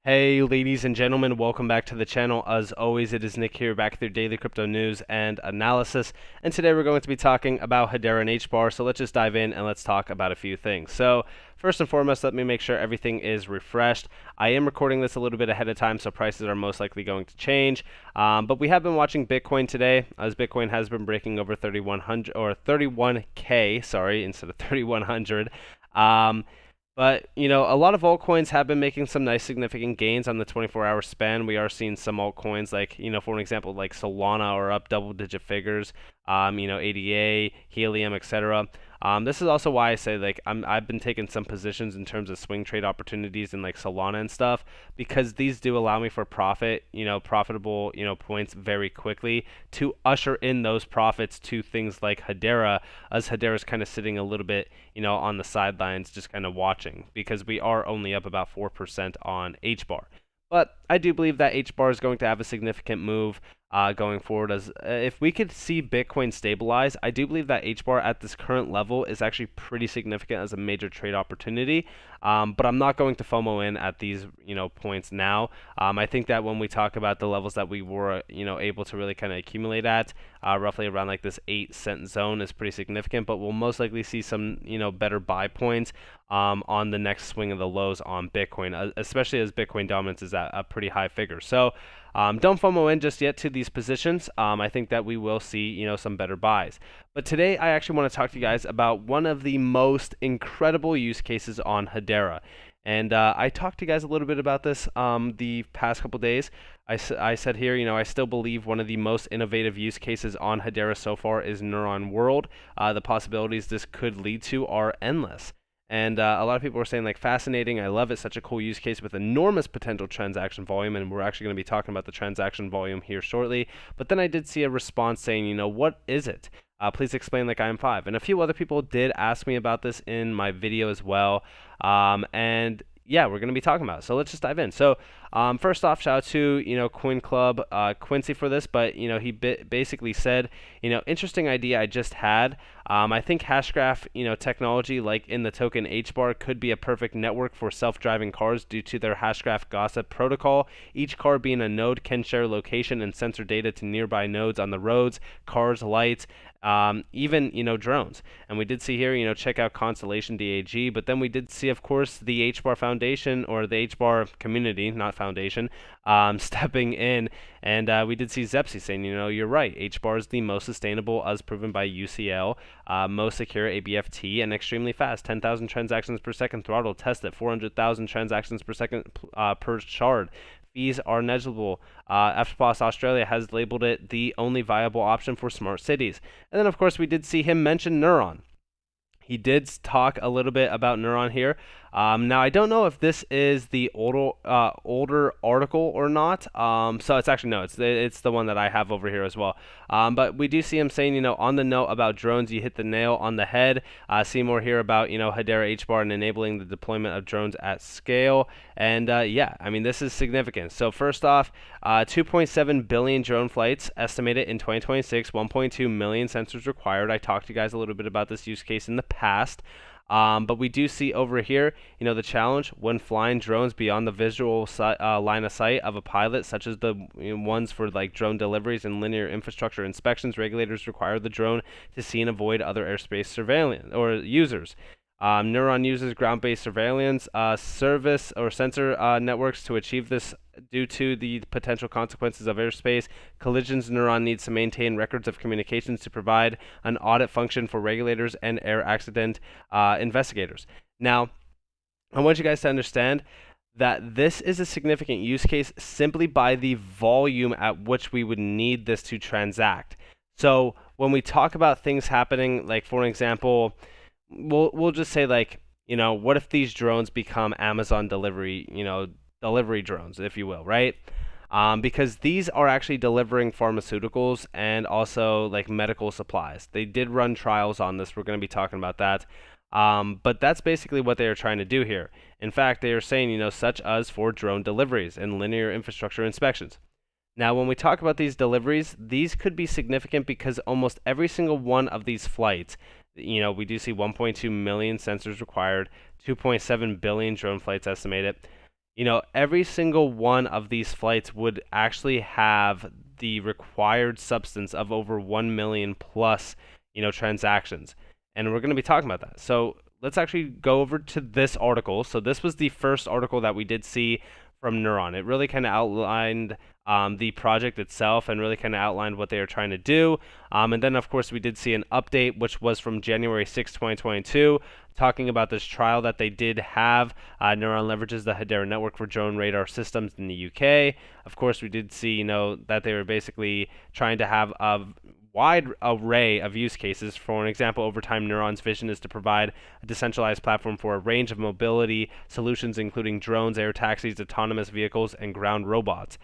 Hey, ladies and gentlemen, welcome back to the channel. As always, it is Nick here, back with your daily crypto news and analysis. And today we're going to be talking about Hedera and Hbar. So let's just dive in and let's talk about a few things. So first and foremost, let me make sure everything is refreshed. I am recording this a little bit ahead of time, so prices are most likely going to change. But we have been watching Bitcoin today, as Bitcoin has been breaking over 3,100 or 31K, sorry, instead of 3,100. But, a lot of altcoins have been making some nice significant gains on the 24-hour span. We are seeing some altcoins like, for an example, like Solana are up double-digit figures, ADA, Helium, etc. This is also why I say, like, I've been taking some positions in terms of swing trade opportunities in, like, Solana and stuff, because these do allow me for profitable, points very quickly to usher in those profits to things like Hedera, as Hedera is kind of sitting a little bit, on the sidelines, just kind of watching, because we are only up about 4% on Hbar. But I do believe that Hbar is going to have a significant move going forward. As if we could see Bitcoin stabilize, I do believe that Hbar at this current level is actually pretty significant as a major trade opportunity. But I'm not going to FOMO in at these points now. I think that when we talk about the levels that we were able to really kind of accumulate at, roughly around like this 8-cent zone is pretty significant. But we'll most likely see some better buy points on the next swing of the lows on Bitcoin, especially as Bitcoin dominance is at a pretty high figure. So don't FOMO in just yet to these positions. I think that we will see some better buys. But today I actually want to talk to you guys about one of the most incredible use cases on Hedera. And I talked to you guys a little bit about this the past couple days. I said here, I still believe one of the most innovative use cases on Hedera so far is Neuron World. The possibilities this could lead to are endless. And a lot of people are saying, like, fascinating, I love it, such a cool use case with enormous potential transaction volume, and we're actually going to be talking about the transaction volume here shortly. But then I did see a response saying, what is it? Please explain like I am 5. And a few other people did ask me about this in my video as well. And yeah, we're going to be talking about it. So let's just dive in. So first off, shout out to, Coin Club Quincy for this, but, he basically said, interesting idea I just had. I think Hashgraph, technology like in the token Hbar could be a perfect network for self-driving cars due to their Hashgraph gossip protocol. Each car being a node can share location and sensor data to nearby nodes on the roads, cars, lights, even drones. And we did see here, check out Constellation DAG, but then we did see, of course, the Hbar Foundation, or the Hbar community, not foundation, stepping in, and we did see Zepsi saying, you're right, Hbar is the most sustainable as proven by UCL, most secure ABFT, and extremely fast, 10,000 transactions per second throttle tested, 400,000 transactions per second per shard. Fees are negligible. FPOS Australia has labeled it the only viable option for smart cities. And then, of course, we did see him mention Neuron. He did talk a little bit about Neuron here. Now, I don't know if this is the older article or not. So it's actually, no, it's the one that I have over here as well. But we do see him saying, on the note about drones, you hit the nail on the head. See more here about, Hedera Hbar and enabling the deployment of drones at scale. And yeah, I mean, this is significant. So first off, 2.7 billion drone flights estimated in 2026, 1.2 million sensors required. I talked to you guys a little bit about this use case in the past. But we do see over here, the challenge when flying drones beyond the visual line of sight of a pilot, such as the ones for like drone deliveries and linear infrastructure inspections. Regulators require the drone to see and avoid other airspace surveillance or users. Neuron uses ground-based surveillance service or sensor networks to achieve this due to the potential consequences of airspace collisions. Neuron needs to maintain records of communications to provide an audit function for regulators and air accident investigators. Now, I want you guys to understand that this is a significant use case simply by the volume at which we would need this to transact. So when we talk about things happening, like for example, we'll just say, like, what if these drones become Amazon delivery, delivery drones, if you will, right? Because these are actually delivering pharmaceuticals and also like medical supplies. They did run trials on this. We're going to be talking about that. But that's basically what they are trying to do here. In fact, they are saying, such as for drone deliveries and linear infrastructure inspections. Now, when we talk about these deliveries, these could be significant because almost every single one of these flights, we do see 1.2 million sensors required, 2.7 billion drone flights estimated. every single one of these flights would actually have the required substance of over 1 million plus, transactions. And we're going to be talking about that. So let's actually go over to this article. So this was the first article that we did see from Neuron. It really kind of outlined the project itself and really kind of outlined what they are trying to do. And then, of course, we did see an update, which was from January 6, 2022, talking about this trial that they did have. Neuron leverages the Hedera network for drone radar systems in the UK. Of course, we did see, that they were basically trying to have a wide array of use cases. For an example, over time, Neuron's vision is to provide a decentralized platform for a range of mobility solutions, including drones, air taxis, autonomous vehicles, and ground robots.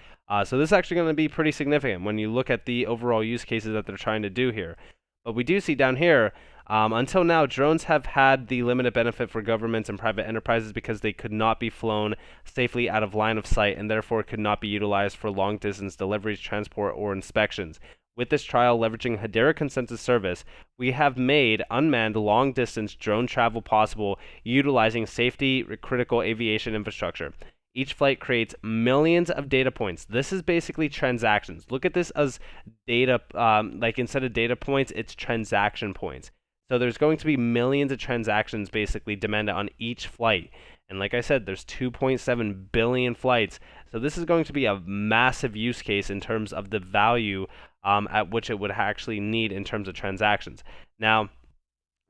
So this is actually going to be pretty significant when you look at the overall use cases that they're trying to do here. But we do see down here, until now, drones have had the limited benefit for governments and private enterprises because they could not be flown safely out of line of sight and therefore could not be utilized for long-distance deliveries, transport, or inspections. With this trial leveraging Hedera Consensus Service, we have made unmanned long-distance drone travel possible utilizing safety-critical aviation infrastructure. Each flight creates millions of data points. This is basically transactions. Look at this as data, like instead of data points, it's transaction points. So there's going to be millions of transactions basically demanded on each flight. And like I said, there's 2.7 billion flights. So this is going to be a massive use case in terms of the value at which it would actually need in terms of transactions. Now,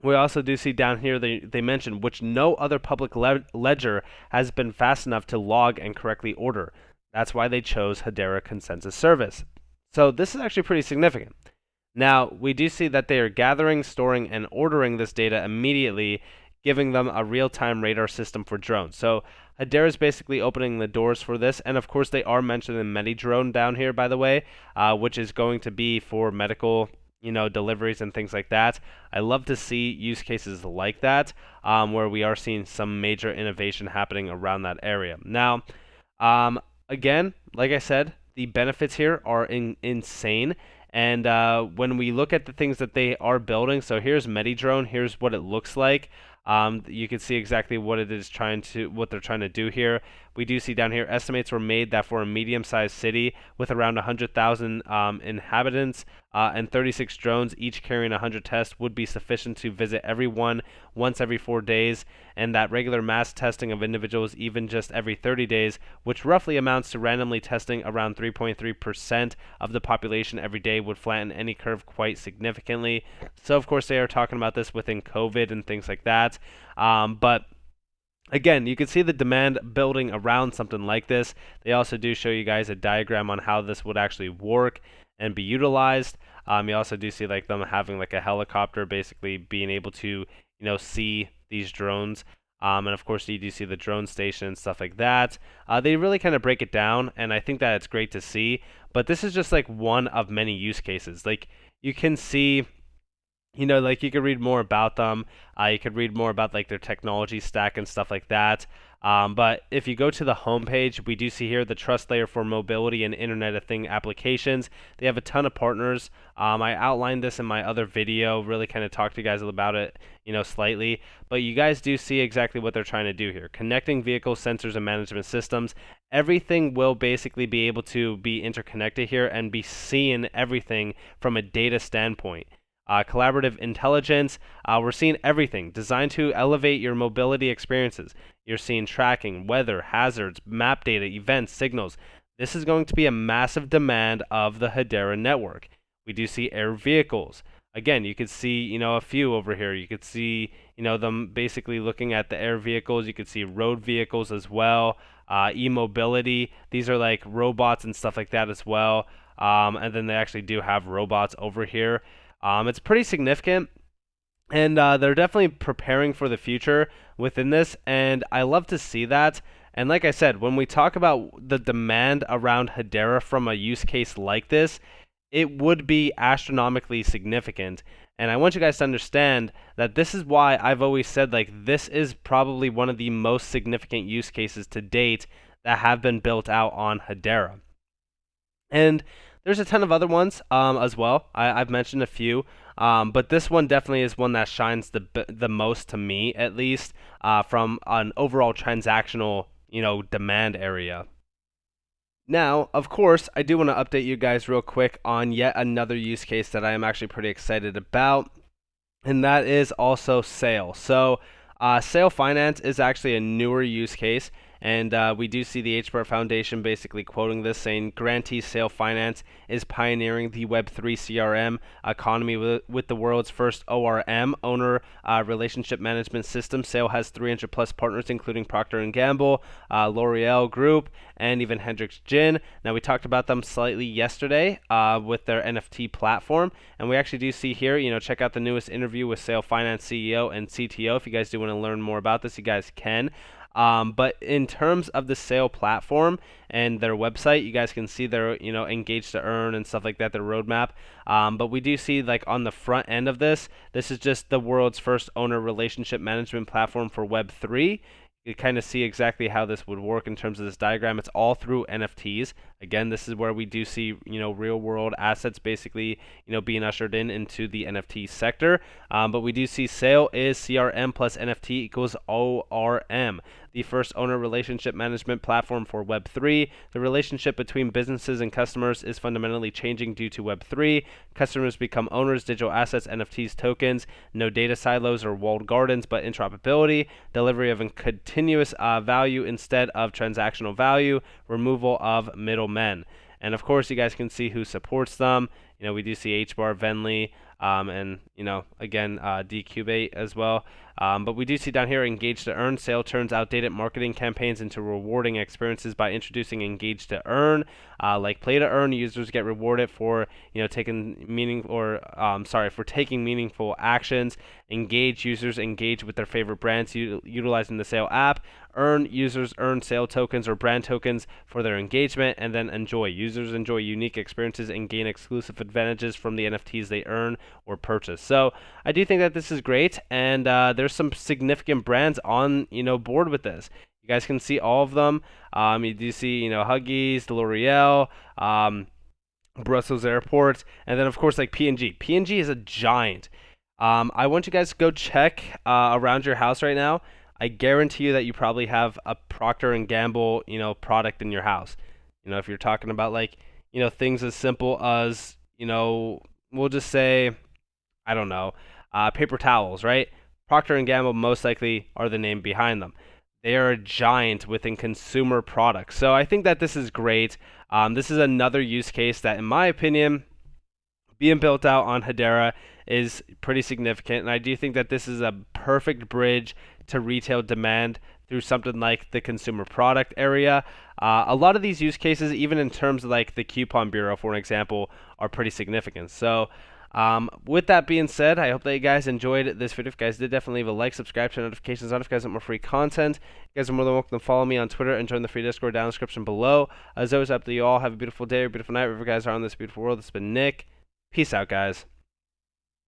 we also do see down here they mention which no other public ledger has been fast enough to log and correctly order. That's why they chose Hedera Consensus Service. So this is actually pretty significant. Now, we do see that they are gathering, storing, and ordering this data immediately, giving them a real-time radar system for drones. So Hedera is basically opening the doors for this, and of course they are mentioning MediDrone down here, by the way, which is going to be for medical, deliveries and things like that. I love to see use cases like that, where we are seeing some major innovation happening around that area. Now, again, like I said, the benefits here are insane. And when we look at the things that they are building, so here's MediDrone, here's what it looks like. You can see exactly what they're trying to do here. We do see down here estimates were made that for a medium-sized city with around 100,000 inhabitants and 36 drones, each carrying 100 tests, would be sufficient to visit everyone once every 4 days, and that regular mass testing of individuals even just every 30 days, which roughly amounts to randomly testing around 3.3% of the population every day, would flatten any curve quite significantly. So of course they are talking about this within COVID and things like that. But again, you can see the demand building around something like this. They also do show you guys a diagram on how this would actually work and be utilized. You also do see like them having like a helicopter basically being able to, see these drones. And of course you do see the drone station and stuff like that. They really kind of break it down, and I think that it's great to see. But this is just like one of many use cases. Like you can see, like you could read more about them. You could read more about like their technology stack and stuff like that. But if you go to the homepage, we do see here the trust layer for mobility and Internet of Thing applications. They have a ton of partners. I outlined this in my other video, really kind of talked to you guys about it, slightly. But you guys do see exactly what they're trying to do here. Connecting vehicles, sensors, and management systems. Everything will basically be able to be interconnected here and be seeing everything from a data standpoint. Collaborative intelligence, we're seeing everything designed to elevate your mobility experiences. You're seeing tracking, weather, hazards, map data, events, signals. This is going to be a massive demand of the Hedera network. We do see air vehicles. Again, you could see, a few over here. You could see, them basically looking at the air vehicles. You could see road vehicles as well. E-mobility. These are like robots and stuff like that as well. And then they actually do have robots over here. It's pretty significant, and they're definitely preparing for the future within this, and I love to see that. And like I said, when we talk about the demand around Hedera from a use case like this, it would be astronomically significant. And I want you guys to understand that this is why I've always said like this is probably one of the most significant use cases to date that have been built out on Hedera. And there's a ton of other ones as well. I've mentioned a few, but this one definitely is one that shines the most to me, at least, from an overall transactional demand area. Now, of course, I do want to update you guys real quick on yet another use case that I am actually pretty excited about, and that is also sale. So, sale finance is actually a newer use case, and we do see the Hbar Foundation basically quoting this, saying grantee sale finance is pioneering the Web3 CRM economy with the world's first ORM, owner relationship management system. Sale has 300 plus partners, including Procter & Gamble, L'Oreal Group, and even Hendrix Gin. Now, we talked about them slightly yesterday with their NFT platform, and we actually do see here, check out the newest interview with Sale Finance CEO and CTO. If you guys do want to learn more about this, you guys can. But in terms of the sale platform and their website, you guys can see their, engage to earn and stuff like that, their roadmap. But we do see, like, on the front end of this is just the world's first owner relationship management platform for Web3. You kind of see exactly how this would work in terms of this diagram. It's all through NFTs. Again, this is where we do see, real world assets basically, being ushered into the NFT sector. But we do see sale is CRM plus NFT equals ORM, the first owner relationship management platform for Web3. The relationship between businesses and customers is fundamentally changing due to Web3. Customers become owners, digital assets, NFTs, tokens, no data silos or walled gardens, but interoperability, delivery of continuous value instead of transactional value, removal of middlemen. And of course, you guys can see who supports them. We do see Hbar, Venly, and again Decubate as well. But we do see down here engage to earn. Sale turns outdated marketing campaigns into rewarding experiences by introducing engage to earn. Like play to earn, users get rewarded for taking meaningful actions. Engage, users engage with their favorite brands utilizing the sale app. Earn, users earn sale tokens or brand tokens for their engagement. And then enjoy, users enjoy unique experiences and gain exclusive advantages from the NFTs they earn or purchase. So I do think that this is great, and there's some significant brands on board with this. You guys can see all of them. You do see Huggies, L'Oreal, Brussels Airport, and then of course like P&G. P&G is a giant. I want you guys to go check around your house right now. I guarantee you that you probably have a Procter & Gamble product in your house. If you're talking about like things as simple as we'll just say, I don't know, paper towels, right? Procter & Gamble most likely are the name behind them. They are a giant within consumer products. So I think that this is great. This is another use case that, in my opinion, being built out on Hedera is pretty significant. And I do think that this is a perfect bridge to retail demand through something like the consumer product area. A lot of these use cases, even in terms of like the coupon bureau, for an example, are pretty significant. So with that being said, I hope that you guys enjoyed this video. If you guys did, definitely leave a like, subscribe, turn notifications on if you guys want more free content. You guys are more than welcome to follow me on Twitter and join the free Discord down in the description below. As always, up to you all. Have a beautiful day or beautiful night wherever you guys are on this beautiful world. This has been Nick. Peace out, guys.